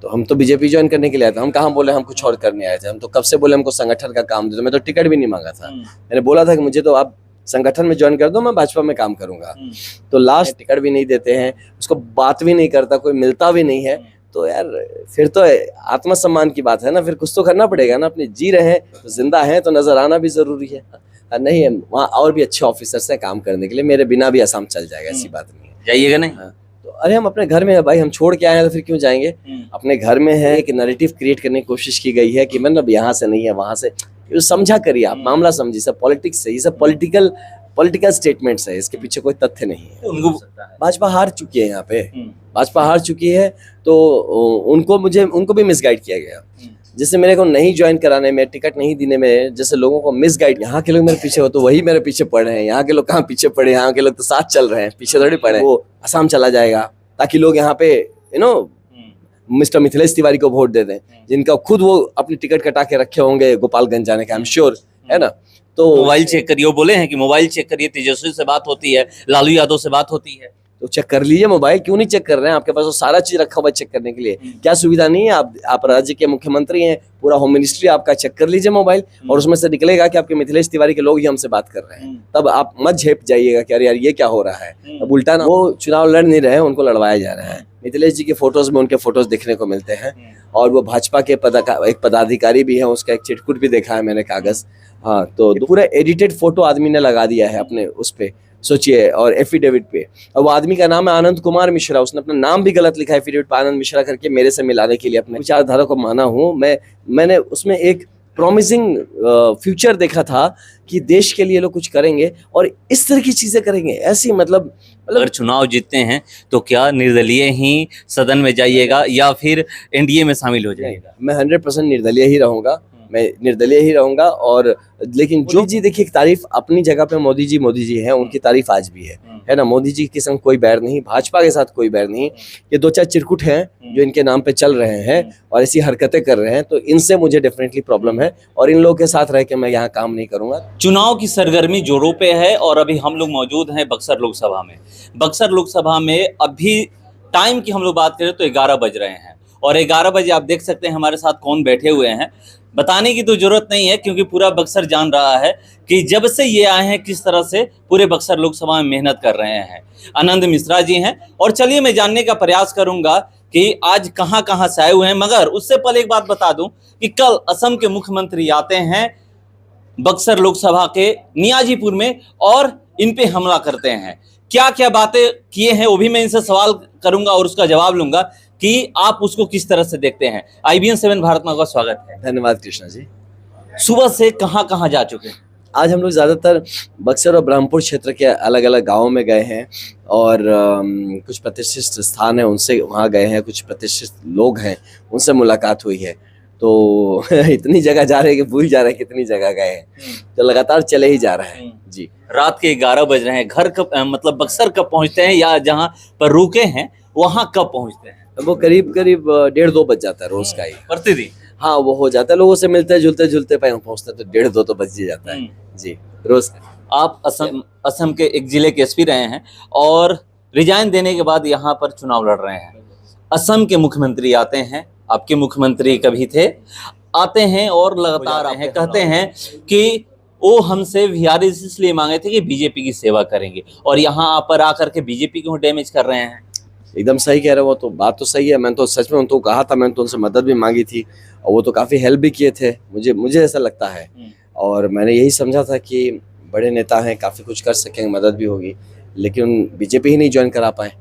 तो हम तो बीजेपी ज्वाइन करने के लिए आए थे, हम कहाँ बोले हम कुछ और करने आए थे। हम तो कब से बोले हमको संगठन का काम दे दो, मैं तो टिकट भी नहीं मांगा था। मैंने बोला था कि मुझे तो आप संगठन में ज्वाइन कर दो, मैं भाजपा में काम करूंगा। तो लास्ट टिकट भी नहीं देते हैं, उसको बात भी नहीं करता, कोई मिलता भी नहीं है। तो यार फिर तो आत्मसम्मान की बात है ना, फिर कुछ तो करना पड़ेगा ना। अपने जी रहे हैं तो जिंदा हैं तो नजर आना भी जरूरी है। नहीं है वहाँ और भी अच्छे ऑफिसर्स हैं काम करने के लिए, मेरे बिना भी असम चल जाएगा, ऐसी बात नहीं है। जाइएगा नहीं? हाँ, तो अरे हम अपने घर में है भाई, हम छोड़ के आए हैं तो फिर क्यों जाएंगे। अपने घर में है, एक नैरेटिव क्रिएट करने की कोशिश की गई है कि मतलब यहाँ से नहीं है वहां से। ये समझा करिए आप, मामला समझिए, सब पॉलिटिक्स है, ये सब पॉलिटिकल स्टेटमेंट्स है, इसके पीछे कोई तथ्य नहीं है। उनको भाजपा हार चुकी है यहाँ पे, भाजपा हार चुकी है, तो उनको भी मिसगाइड किया गया। जैसे मेरे को नहीं ज्वाइन कराने में, टिकट नहीं देने में, जैसे लोगों को मिसगाइड, यहाँ के लोग मेरे पीछे हो तो वही मेरे पीछे पड़ रहे हैं। यहाँ के लोग कहाँ पीछे पड़े, यहाँ के लोग तो साथ चल रहे हैं, पीछे थोड़ी पड़े। वो असम चला जाएगा ताकि लोग यहाँ पे मिस्टर मिथिलेश तिवारी को वोट दे दें, जिनका खुद वो अपनी टिकट कटा के रखे होंगे गोपालगंज जाने का, आई एम श्योर, है ना। तो मोबाइल चेक करिए, वो बोले हैं कि मोबाइल चेक करिए, तेजस्वी से बात होती है, लालू यादव से बात होती है। तो चेक कर लीजिए मोबाइल, क्यों नहीं चेक कर रहे हैं? आपके पास वो सारा चीज रखा हुआ है चेक करने के लिए, क्या सुविधा नहीं है? आप राज्य के मुख्यमंत्री हैं, पूरा होम मिनिस्ट्री आपका, चेक कर लीजिए मोबाइल, और उसमें से निकलेगा कि आपके मिथिलेश तिवारी के लोग ही हमसे बात कर रहे हैं। तब आप मत झेप जाइएगा कि अरे यार ये क्या हो रहा है। अब उल्टा ना, वो चुनाव लड़ नहीं रहे, उनको लड़वाया जा रहा है। मिथिलेश जी के फोटोज में उनके फोटोज देखने को मिलते हैं, और वो भाजपा के एक पदाधिकारी भी है, उसका एक चिटकुट भी देखा है मैंने, कागज। हाँ, तो पूरा एडिटेड फोटो आदमी ने लगा दिया है अपने उस पे, सोचिए, और एफिडेविट पे। और वो आदमी का नाम है आनंद कुमार मिश्रा, उसने अपना नाम भी गलत लिखा है एफिडेविट पे, आनंद मिश्रा करके, मेरे से मिलाने के लिए। अपने विचारधारा को माना हूँ मैंने उसमें एक प्रॉमिसिंग फ्यूचर देखा था कि देश के लिए लोग कुछ करेंगे और इस तरह की चीजें करेंगे, ऐसी मतलब अगर चुनाव जीतते हैं तो क्या निर्दलीय ही सदन में जाइएगा या फिर एनडीए में शामिल हो जाइएगा? मैं 100% निर्दलीय ही रहूंगा, मैं निर्दलीय ही रहूंगा। और लेकिन जो जी देखिए, तारीफ अपनी जगह पे मोदी जी हैं, उनकी तारीफ आज भी है ना। मोदी जी के संग कोई बैर नहीं, भाजपा के साथ कोई बैर नहीं। ये दो चार चिरकुट हैं जो इनके नाम पे चल रहे हैं और ऐसी हरकतें कर रहे हैं, तो इनसे मुझे डेफिनेटली प्रॉब्लम है, और इन लोगों के साथ रह के मैं यहाँ काम नहीं करूंगा। चुनाव की सरगर्मी जोरों पे है और अभी हम लोग मौजूद हैं बक्सर लोकसभा में। बक्सर लोकसभा में अभी टाइम की हम लोग बात करें तो 11 बज रहे हैं, और 11 बजे आप देख सकते हैं हमारे साथ कौन बैठे हुए हैं। बताने की तो जरूरत नहीं है क्योंकि पूरा बक्सर जान रहा है कि जब से ये आए हैं किस तरह से पूरे बक्सर लोकसभा में मेहनत कर रहे हैं। आनंद मिश्रा जी हैं, और चलिए मैं जानने का प्रयास करूंगा कि आज कहां कहां से आए हुए हैं। मगर उससे पहले एक बात बता दूं कि कल असम के मुख्यमंत्री आते हैं बक्सर लोकसभा के नियाजीपुर में और इन पे हमला करते हैं। क्या क्या बातें किए हैं वो भी मैं इनसे सवाल करूंगा और उसका जवाब लूंगा कि आप उसको किस तरह से देखते हैं। IBN 7 भारत में आपका स्वागत है। धन्यवाद कृष्णा जी। सुबह से कहां कहां जा चुके हैं? आज हम लोग ज़्यादातर बक्सर और ब्रह्मपुर क्षेत्र के अलग अलग गाँवों में गए हैं, और कुछ प्रतिष्ठित स्थान है उनसे वहाँ गए हैं, कुछ प्रतिष्ठित लोग हैं उनसे मुलाकात हुई है। तो इतनी जगह जा रहे हैं कि भूल जा रहे हैं कितनी जगह गए हैं, तो लगातार चले ही जा रहे हैं जी। रात के 11 बज रहे हैं, घर कब मतलब बक्सर कब पहुंचते हैं या जहां पर रुके हैं वहां कब पहुंचते हैं? वो करीब 1:30-2 बज जाता है रोज का ही, प्रतिदिन। हाँ वो हो जाता है, लोगों से मिलते जुलते पहुंचते तो 1:30-2 तो बज ही जाता है जी रोज। आप असम के एक जिले के एसपी रहे हैं और रिजाइन देने के बाद यहाँ पर चुनाव लड़ रहे हैं। असम के मुख्यमंत्री आते हैं, आपके मुख्यमंत्री कभी थे, आते हैं और लगातार आते हैं, कहते हैं कि वो हमसे वीआरएस इसलिए मांगे थे कि बीजेपी की सेवा करेंगे, और यहाँ पर आकर के बीजेपी को डैमेज कर रहे हैं। एकदम सही कह रहे हो, वो तो बात तो सही है। मैंने तो सच में उनको कहा था, मैंने तो उनसे मदद भी मांगी थी और वो तो काफ़ी हेल्प भी किए थे, मुझे ऐसा लगता है। और मैंने यही समझा था कि बड़े नेता हैं, काफ़ी कुछ कर सकेंगे, मदद भी होगी, लेकिन बीजेपी ही नहीं ज्वाइन करा पाए।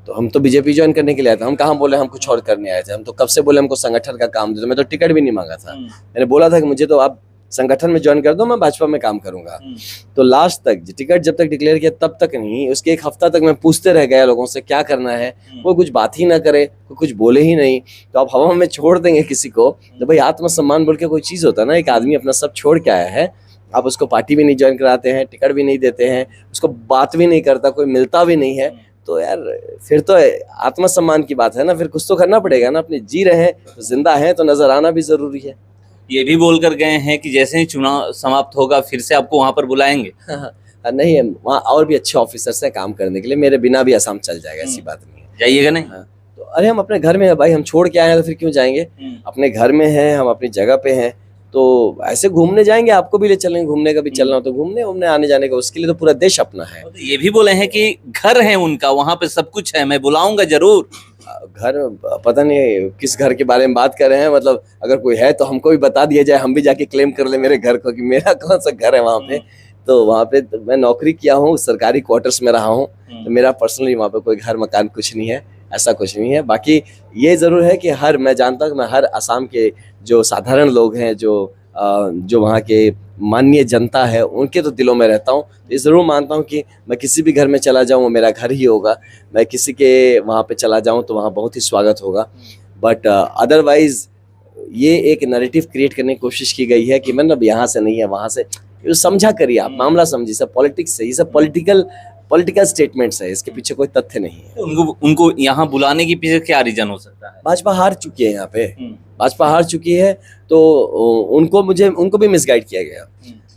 तो हम तो बीजेपी ज्वाइन करने के लिए आए थे, हम कहाँ बोले हम कुछ और करने आए थे। हम तो कब से बोले हमको संगठन का काम दे दो, मैं तो टिकट भी नहीं मांगा था। मैंने बोला था कि मुझे तो आप संगठन में ज्वाइन कर दो, मैं भाजपा में काम करूंगा। तो लास्ट तक टिकट जब तक डिक्लेयर किया तब तक नहीं, उसके एक हफ्ता तक मैं पूछते रह गया लोगों से क्या करना है, कोई कुछ बात ही ना करे, कोई कुछ बोले ही नहीं। तो आप हवा में छोड़ देंगे किसी को, तो भाई आत्मसम्मान बोल के कोई चीज होता है ना, एक आदमी अपना सब छोड़ के आया है, आप उसको पार्टी भी नहीं ज्वाइन कराते हैं, टिकट भी नहीं देते हैं, उसको बात भी नहीं करता, कोई मिलता भी नहीं है, तो यार फिर तो आत्मसम्मान की बात है ना, फिर कुछ तो करना पड़ेगा ना। अपने जी रहे हैं तो जिंदा हैं तो नजर आना भी जरूरी है। ये भी बोल कर गए हैं कि जैसे ही चुनाव समाप्त होगा फिर से आपको वहां पर बुलाएंगे। नहीं है वहाँ और भी अच्छे ऑफिसर्स हैं काम करने के लिए, मेरे बिना भी असम चल जाएगा, ऐसी बात नहीं है। जाइएगा नहीं? हाँ, तो अरे हम अपने घर में है भाई, हम छोड़ के आए हैं तो फिर क्यों जाएंगे? अपने घर में हैं, हम अपनी जगह पे हैं, तो ऐसे घूमने जाएंगे, आपको भी ले चलेंगे, घूमने का भी चलना हो तो घूमने आने जाने का, उसके लिए तो पूरा देश अपना है। तो ये भी बोले हैं कि घर है उनका, वहां पे सब कुछ है, मैं बुलाऊंगा जरूर। घर पता नहीं किस घर के बारे में बात कर रहे हैं, मतलब अगर कोई है तो हमको भी बता दिया जाए, हम भी जाके क्लेम कर ले मेरे घर को कि मेरा कौन सा घर है वहाँ पे। तो वहाँ पे तो मैं नौकरी किया हूँ, सरकारी क्वार्टर्स में रहा हूँ, तो मेरा पर्सनली वहाँ पे कोई घर मकान कुछ नहीं है, ऐसा कुछ नहीं है। बाकी ये ज़रूर है कि मैं जानता हूँ कि मैं हर असम के जो साधारण लोग हैं, जो वहाँ के माननीय जनता है, उनके तो दिलों में रहता हूँ। ये ज़रूर मानता हूँ कि मैं किसी भी घर में चला जाऊँ वो मेरा घर ही होगा, मैं किसी के वहाँ पे चला जाऊँ तो वहाँ बहुत ही स्वागत होगा। बट अदरवाइज़ ये एक नैरेटिव क्रिएट करने की कोशिश की गई है कि मतलब यहाँ से नहीं है, वहाँ से, समझा करिए आप, मामला समझिए, सब पॉलिटिक्स है, ये सब पॉलिटिकल स्टेटमेंट्स है, इसके पीछे कोई तथ्य नहीं है। उनको यहाँ बुलाने के पीछे क्या रीजन हो सकता है? भाजपा हार चुकी है यहाँ पे, भाजपा हार चुकी है, तो उनको भी मिसगाइड किया गया।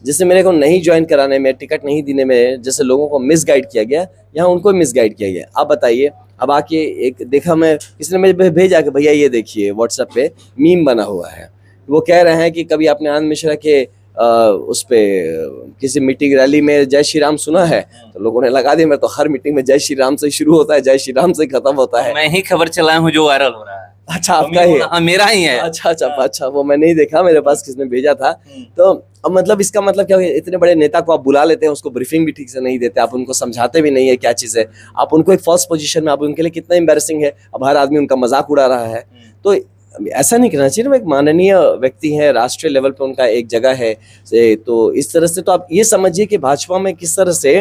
जैसे मेरे को नहीं ज्वाइन कराने में, टिकट नहीं देने में जैसे लोगों को मिसगाइड किया गया, यहाँ उनको मिसगाइड किया गया। आप बताइए, अब आके एक देखा, मैं किसी ने मुझे भेजा कि भैया ये देखिए व्हाट्सएप पे मीम बना हुआ है, वो कह रहे हैं कि कभी आपने आनंद मिश्रा के उस पे किसी मीटिंग रैली में जय श्री राम सुना है? तो लोगों ने लगा दिया, मैं तो हर मीटिंग में जय श्री राम से शुरू होता है, जय श्री राम से खत्म होता है। मैं ही खबर चलाया हूँ जो वायरल हो रहा है। अच्छा, आपका ही है? मेरा ही है। अच्छा, वो मैं नहीं देखा, मेरे पास किसने भेजा था। तो अब मतलब इसका मतलब क्या है, इतने बड़े नेता को आप बुला लेते हैं, उसको ब्रीफिंग भी ठीक से नहीं देते, आप उनको समझाते भी नहीं है क्या चीज़ है, आप उनको एक फर्स्ट पोजीशन में, आप उनके लिए कितना एम्बैरेसिंग है। अब हर आदमी उनका मजाक उड़ा रहा है, तो ऐसा नहीं करना चाहिए ना। एक माननीय व्यक्ति है, राष्ट्रीय लेवल पे उनका एक जगह है, तो इस तरह से तो आप ये समझिए कि भाजपा में किस तरह से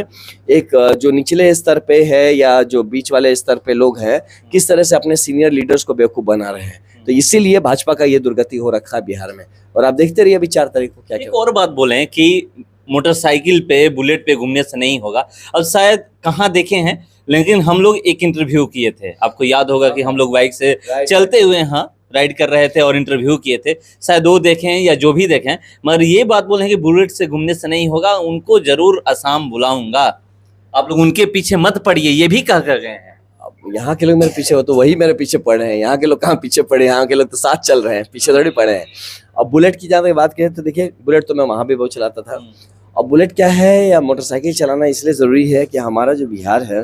एक जो निचले स्तर पे है या जो बीच वाले स्तर पे लोग हैं, किस तरह से अपने सीनियर लीडर्स को बेवकूफ़ बना रहे हैं। तो इसीलिए भाजपा का ये दुर्गति हो रखा है बिहार में, और आप देखते रहिए अभी 4 तारीख को क्या एक और बात बोलें कि मोटरसाइकिल पे, बुलेट पे घूमने से नहीं होगा। अब शायद कहाँ देखे हैं, लेकिन हम लोग एक इंटरव्यू किए थे, आपको याद होगा कि हम लोग बाइक से चलते हुए राइड कर रहे थे और इंटरव्यू किए थे, शायद वो देखें या जो भी देखें, मगर ये बात बोले कि बुलेट से घूमने से नहीं होगा, उनको जरूर असम बुलाऊंगा, आप लोग उनके पीछे मत पड़िए, ये भी कह कर गए हैं। यहाँ के लोग मेरे पीछे हो तो वही मेरे पीछे पड़ रहे हैं, यहाँ के लोग कहाँ पीछे पड़े, यहाँ के लोग तो साथ चल रहे हैं, पीछे थोड़ी पड़े हैं। अब बुलेट की जहाँ तक बात करें तो देखिए, बुलेट तो मैं वहाँ भी बहुत चलाता था। अब बुलेट क्या है, या मोटरसाइकिल चलाना इसलिए ज़रूरी है कि हमारा जो बिहार है,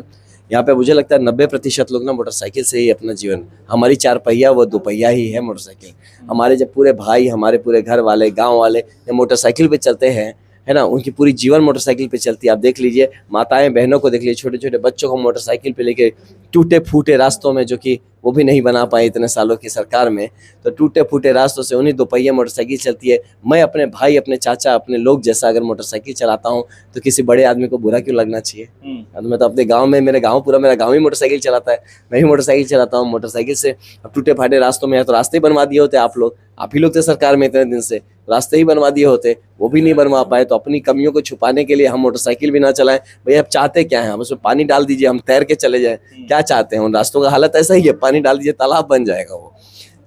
यहाँ पे मुझे लगता है 90% लोग ना मोटरसाइकिल से ही अपना जीवन, हमारी 4 पहिया वो 2 पहिया ही है मोटरसाइकिल। हमारे जब पूरे भाई, हमारे पूरे घर वाले, गांव वाले मोटरसाइकिल पे चलते हैं, है ना, उनकी पूरी जीवन मोटरसाइकिल पे चलती है। आप देख लीजिए, माताएं बहनों को देख लीजिए, छोटे छोटे बच्चों को मोटरसाइकिल पे लेके टूटे फूटे रास्तों में, जो कि वो भी नहीं बना पाए इतने सालों की सरकार में, तो टूटे फूटे रास्तों से उन्हीं 2 पहिया मोटरसाइकिल चलती है। मैं अपने भाई, अपने चाचा, अपने लोग जैसा अगर मोटरसाइकिल चलाता हूँ तो किसी बड़े आदमी को बुरा क्यों लगना चाहिए? तो मैं तो अपने गाँव में, मेरा गाँव ही मोटरसाइकिल चलाता है, मैं भी मोटरसाइकिल चलाता हूँ। मोटरसाइकिल से अब टूटे फाटे रास्तों में, या तो रास्ते बनवा दिए होते आप ही लोग थे सरकार में इतने दिन से, रास्ते ही बनवा दिए होते, वो भी नहीं बनवा पाए, तो अपनी कमियों को छुपाने के लिए हम मोटरसाइकिल भी ना चलाएं। भैया आप चाहते क्या हैं? हम उसमें पानी डाल दीजिए, हम तैर के चले जाएं, क्या चाहते हैं? उन रास्तों का हालत ऐसा ही है, पानी डाल दीजिए तालाब बन जाएगा वो।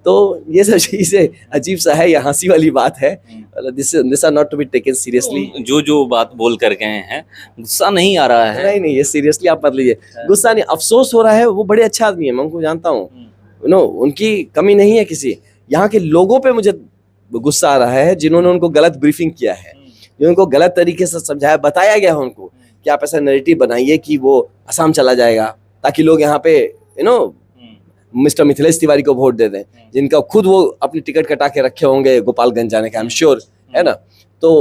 तो ये सब चीज़ें अजीब सा है, ये हंसी वाली बात है, this are not to be taken seriously. जो बात बोल कर गए हैं, गुस्सा नहीं आ रहा है? नहीं, ये सीरियसली आप मत लीजिए, गुस्सा नहीं, अफसोस हो रहा है। वो बड़े अच्छे आदमी है, मैं उनको जानता हूँ, उनकी कमी नहीं है किसी। यहाँ के लोगों पे मुझे गुस्सा आ रहा है, जिन्होंने उनको गलत ब्रीफिंग किया है, जिनको गलत तरीके से समझाया, बताया गया है उनको कि आप ऐसा नैरेटिव बनाइए कि वो असम चला जाएगा, ताकि लोग यहाँ पे मिस्टर मिथिलेश तिवारी को वोट दे दें, जिनका खुद वो अपनी टिकट कटा के रखे होंगे गोपालगंज जाने का, आई एम श्योर, है ना। तो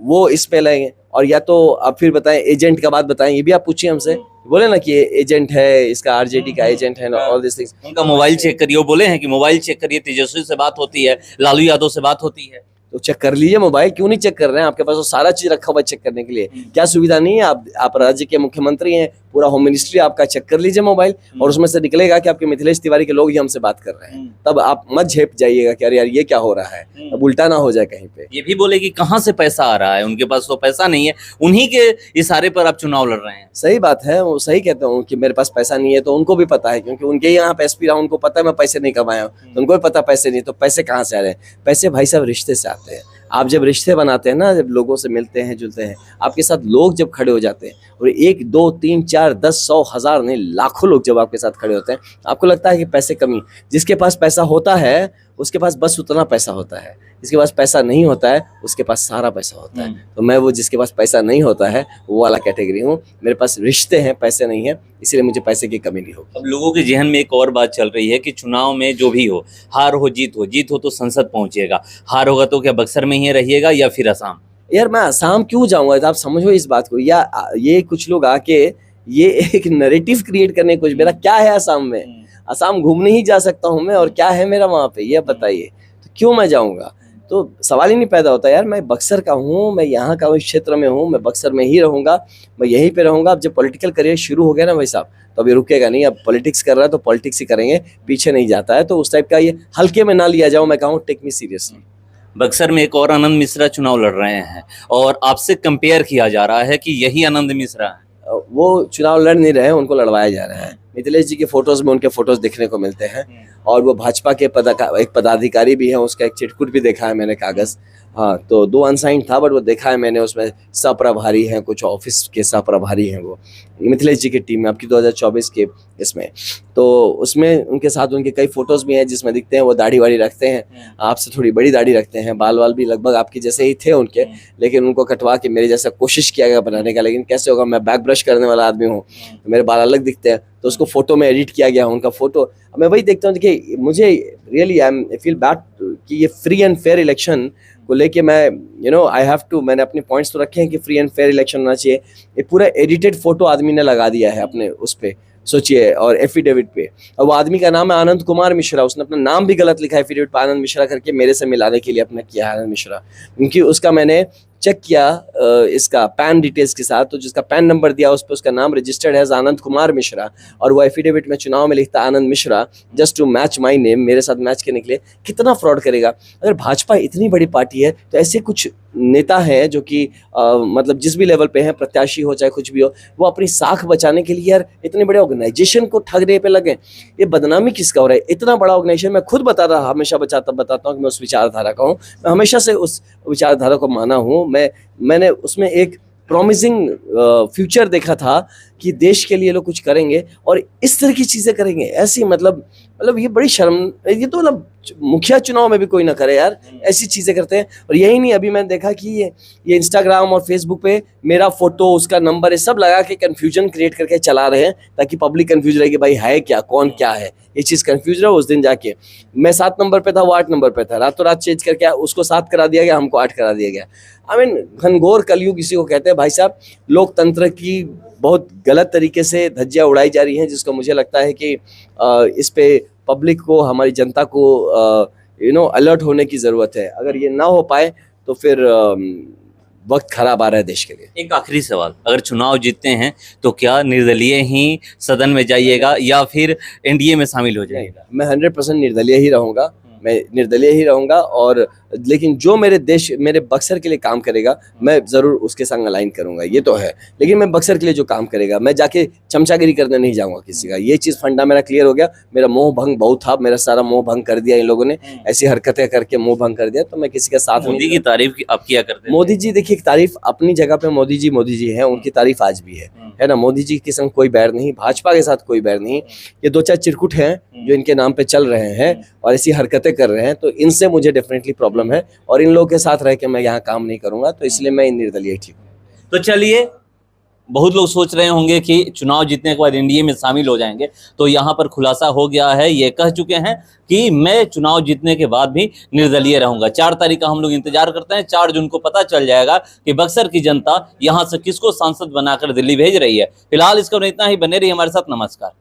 वो इस पे लगेंगे। और या तो आप फिर बताएं, एजेंट का बात बताएं, ये भी आप पूछिए हमसे, बोले ना कि ये एजेंट है, इसका आरजेडी का एजेंट है ना, ऑल दिस थिंग्स। उनका मोबाइल चेक करिए, वो बोले हैं कि मोबाइल चेक करिए, तेजस्वी से बात होती है, लालू यादव से बात होती है, तो चेक कर लीजिए मोबाइल, क्यों नहीं चेक कर रहे हैं? आपके पास वो सारा चीज रखा हुआ है चेक करने के लिए, क्या सुविधा नहीं है? आप राज्य के मुख्यमंत्री हैं, पूरा होम मिनिस्ट्री आपका, चेक कर लीजिए मोबाइल, और उसमें से निकलेगा कि आपके मिथिलेश तिवारी के लोग ही हमसे बात कर रहे हैं। तब आप मत झेप जाइएगा कि अरे यार ये क्या हो रहा है, अब उल्टा ना हो जाए कहीं पे। ये भी बोले कि कहाँ से पैसा आ रहा है, उनके पास तो पैसा नहीं है, उन्हीं के इशारे पर आप चुनाव लड़ रहे हैं। सही बात है, वो सही कहते हूँ कि मेरे पास पैसा नहीं है, तो उनको भी पता है, क्योंकि उनके यहाँ पे एसपी रहा, उनको पता है मैं पैसे नहीं कमाया हूँ, तो उनको भी पता पैसे नहीं, तो पैसे कहाँ से आ रहे हैं? पैसे भाई साहब रिश्ते से आते हैं। आप जब रिश्ते बनाते हैं ना, जब लोगों से मिलते हैं जुलते हैं, आपके साथ लोग जब खड़े हो जाते हैं और 1 2 3 4 10 100 1000 नहीं लाखों लोग जब आपके साथ खड़े होते हैं, आपको लगता है कि पैसे कमी। जिसके पास पैसा होता है उसके पास बस उतना पैसा होता है, जिसके पास पैसा नहीं होता है उसके पास सारा पैसा होता है। तो मैं वो जिसके पास पैसा नहीं होता है वो वाला कैटेगरी हूँ। मेरे पास रिश्ते हैं, पैसे नहीं है, इसलिए मुझे पैसे की कमी नहीं होगी। अब लोगों के जहन में एक और बात चल रही है कि चुनाव में जो भी हो, हार हो जीत हो तो संसद पहुंचेगा, हार होगा तो क्या बक्सर में ही रहिएगा या फिर असम? यार मैं असम क्यों जाऊंगा? आप समझो इस बात को, या ये कुछ लोग आके ये एक नैरेटिव क्रिएट करने की कोशिश, मेरा क्या है असम में? असम घूमने ही जा सकता हूँ मैं, और क्या है मेरा वहाँ पे, ये बताइए। तो क्यों मैं जाऊँगा? तो सवाल ही नहीं पैदा होता यार। मैं बक्सर का हूँ, मैं यहाँ का इस क्षेत्र में हूँ, मैं बक्सर में ही रहूँगा, मैं यहीं पे रहूँगा। अब जब पॉलिटिकल करियर शुरू हो गया ना भाई साहब, तो अभी रुकेगा नहीं। अब पॉलिटिक्स कर रहा है तो पॉलिटिक्स ही करेंगे, पीछे नहीं जाता है। तो उस टाइप का ये हल्के में ना लिया जाओ, मैं कहूँ टेक मी सीरियसली। बक्सर में एक और आनंद मिश्रा चुनाव लड़ रहे हैं और आपसे कंपेयर किया जा रहा है कि यही आनंद मिश्रा है। वो चुनाव लड़ नहीं रहे हैं, उनको लड़वाया जा रहा है। मिथिलेश जी के फोटोज में उनके फोटोज दिखने को मिलते हैं, और वो भाजपा के एक पदाधिकारी भी है, उसका एक चिटकुट भी देखा है मैंने, कागज। हाँ, तो 2 अनसाइंड था बट वो देखा है मैंने, उसमें सह-प्रभारी हैं, कुछ ऑफिस के सह-प्रभारी हैं वो मिथिलेश जी की टीम में, आपकी 2024 के इसमें। तो उसमें उनके साथ उनके कई फोटोज भी हैं जिसमें दिखते हैं वो दाढ़ी वाड़ी रखते हैं, आपसे थोड़ी बड़ी दाढ़ी रखते हैं, बाल वाल भी लगभग आपकी जैसे ही थे उनके, लेकिन उनको कटवा के मेरे जैसा कोशिश किया गया बनाने का। लेकिन कैसे होगा, मैं बैक ब्रश करने वाला आदमी हूँ, तो मेरे बाल अलग दिखते हैं, तो उसको फोटो में एडिट किया गया उनका फोटो। मैं वही देखता हूँ कि मुझे रियली आई फील बैड कि ये फ्री एंड फेयर इलेक्शन को लेके मैं आई हैव टू, मैंने अपने पॉइंट्स तो रखे हैं कि फ्री एंड फेयर इलेक्शन होना चाहिए। ये पूरा एडिटेड फोटो आदमी ने लगा दिया है अपने उस पे, सोचिए, और एफिडेविट पे। और वो आदमी का नाम है आनंद कुमार मिश्रा, उसने अपना नाम भी गलत लिखा है एफिडेविट पे, आनंद मिश्रा करके, मेरे से मिलाने के लिए अपना किया है आनंद मिश्रा। क्योंकि उसका मैंने चेक किया इसका पैन डिटेल्स के साथ, तो जिसका पैन नंबर दिया उस पर उसका नाम रजिस्टर्ड है आनंद कुमार मिश्रा, और वो एफिडेविट में चुनाव में लिखता Anand Mishra, just to match my name, मेरे साथ मैच करने के लिए। कितना फ्रॉड करेगा? अगर भाजपा इतनी बड़ी पार्टी है तो ऐसे कुछ नेता हैं जो कि मतलब जिस भी लेवल पे हैं, प्रत्याशी हो चाहे कुछ भी हो, वो अपनी साख बचाने के लिए यार इतने बड़े ऑर्गेनाइजेशन को ठगने पे लगे। ये बदनामी किसका हो रहा है? इतना बड़ा ऑर्गेनाइजेशन, मैं खुद हमेशा बताता हूँ कि मैं उस विचारधारा का हूँ, मैं हमेशा से उस विचारधारा को माना हूँ। मैंने उसमें एक प्रॉमिसिंग फ्यूचर देखा था कि देश के लिए लोग कुछ करेंगे और इस तरह की चीज़ें करेंगे। ऐसी मतलब ये बड़ी शर्म, ये तो मतलब मुखिया चुनाव में भी कोई ना करे यार, ऐसी चीज़ें करते हैं। और यही नहीं, अभी मैंने देखा कि ये इंस्टाग्राम और फेसबुक पे मेरा फोटो, उसका नंबर, ये सब लगा के कन्फ्यूजन क्रिएट करके चला रहे हैं, ताकि पब्लिक कन्फ्यूज रहे कि भाई है क्या, कौन क्या है, ये चीज़ कन्फ्यूज रहा। उस दिन जाके मैं 7 नंबर पे था, वो 8 नंबर पे था, रातों रात चेंज करके उसको 7 करा दिया गया, हमको 8 करा दिया गया। आई मीन घनघोर कलयुग इसी को कहते हैं भाई साहब। लोकतंत्र की बहुत गलत तरीके से धज्जियाँ उड़ाई जा रही हैं, जिसको मुझे लगता है कि इस पे पब्लिक को, हमारी जनता को अलर्ट होने की ज़रूरत है। अगर ये ना हो पाए तो फिर वक्त खराब आ रहा है देश के लिए। एक आखिरी सवाल, अगर चुनाव जीतते हैं तो क्या निर्दलीय ही सदन में जाइएगा या फिर एनडीए में शामिल हो जाइएगा? मैं 100% निर्दलीय ही रहूँगा, मैं निर्दलीय ही रहूँगा। और लेकिन जो मेरे बक्सर के लिए काम करेगा, मैं ज़रूर उसके संग अलाइन करूँगा, ये तो है। लेकिन मैं बक्सर के लिए जो काम करेगा, मैं जाके चमचागिरी करने नहीं जाऊँगा किसी का। ये चीज़ फंडा मेरा क्लियर हो गया। मेरा मोह भंग बहुत था, मेरा सारा मोह भंग कर दिया इन लोगों ने, ऐसी हरकतें करके मोह भंग कर दिया। तो मैं किसी का साथ मोदी की तारीफ आप किया करते हैं? मोदी जी, देखिए, तारीफ अपनी जगह पे मोदी जी हैं, उनकी तारीफ आज भी है ना। मोदी जी के संग कोई बैर नहीं, भाजपा के साथ कोई बैर नहीं। ये 2-4 चिरकुट हैं जो इनके नाम पे चल रहे हैं और ऐसी हरकतें कर रहे हैं, तो इनसे मुझे डेफिनेटली प्रॉब्लम है। और इन लोगों के साथ रह के मैं यहाँ काम नहीं करूंगा, तो इसलिए मैं निर्दलीय ठीक हूँ। तो चलिए, बहुत लोग सोच रहे होंगे कि चुनाव जीतने के बाद एनडीए में शामिल हो जाएंगे, तो यहाँ पर खुलासा हो गया है, ये कह चुके हैं कि मैं चुनाव जीतने के बाद भी निर्दलीय रहूंगा। 4 तारीख का हम लोग इंतजार करते हैं। 4 जून को पता चल जाएगा कि बक्सर की जनता यहाँ से किसको सांसद बनाकर दिल्ली भेज रही है। फिलहाल इसका इतना ही, बने रही हमारे साथ। नमस्कार।